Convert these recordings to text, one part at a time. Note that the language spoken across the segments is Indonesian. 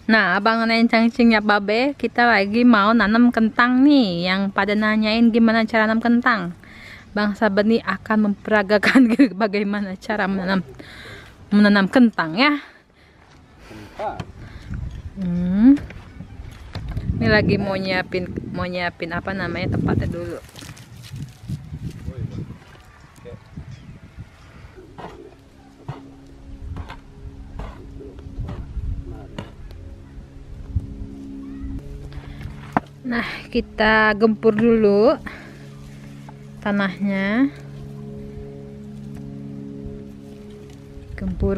Nah, abang nanyain cangcingnya Babe, kita lagi mau nanam kentang nih. Yang pada nanyain gimana cara nanam kentang. Bang Sabar nih akan memperagakan bagaimana cara menanam kentang ya. Ini lagi mau nyiapin apa namanya tempatnya dulu. Nah, kita gempur dulu tanahnya. Gempur.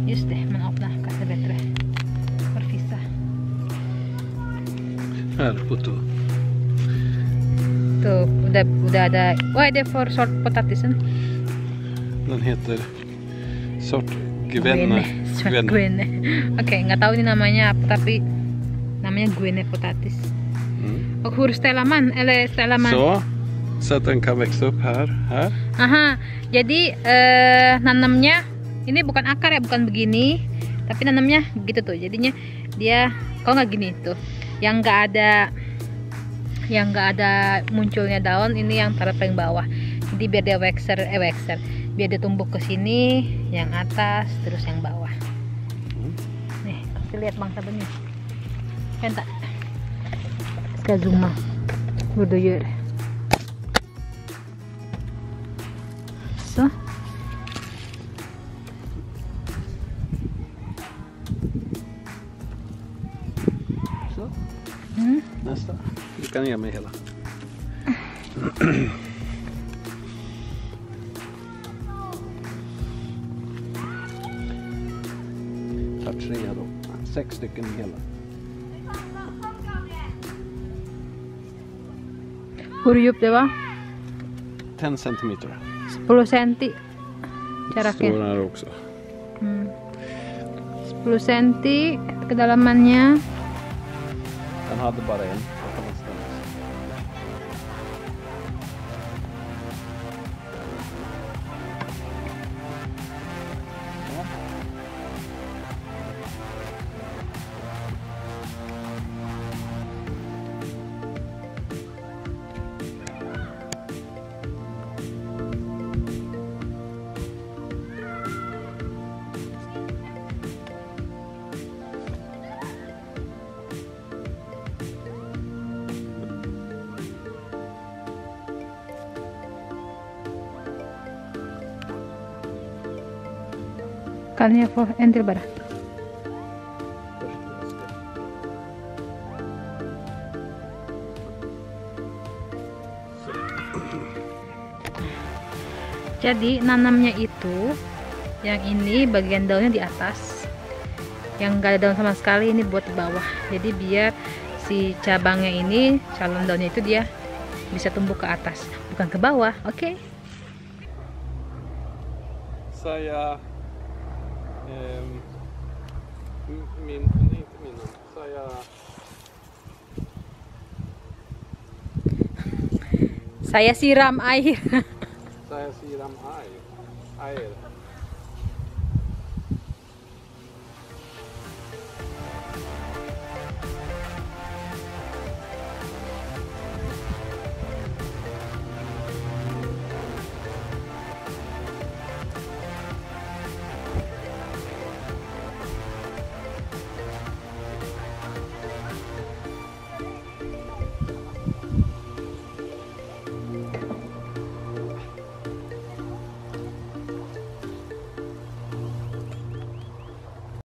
Just det, men öppna kanske bättre. Förfissa. Här, foto. Tuh, udah ada. Vad är det för sort potatisen? Den heter sort Gwenne. Gwenne. Oke, nggak tahu ini namanya apa, tapi namanya Gwenne potatis. Och hur ställer man? Så att den kan växa upp här. Aha, jadi nanamnya ini bukan akar ya, bukan begini, tapi nanamnya begitu tuh. Jadinya dia kalau nggak gini tuh, yang nggak ada munculnya daun, ini yang taruh paling bawah. Jadi biar dia biar dia tumbuh ke sini, yang atas terus yang bawah. Nih, kasih lihat Bang Sabar nih. Vänta. Ska zooma hur du gör. Så. Så. Nästa. Du kan ge mig hela. Tar 3 då. 6 stycken hela. Hur djupt det var? 10 centimeter. 10 cm jaraknya. Står här också. 10 cm kedalamannya. Den hade bara en. Kan jag få en till bara? Jadi nanamnya itu yang ini bagian daunnya di atas, yang enggak ada daun sama sekali ini buat di bawah. Jadi biar si cabangnya ini, calon daunnya itu dia bisa tumbuh ke atas, bukan ke bawah. Oke. Saya Saya siram air. Saya siram air.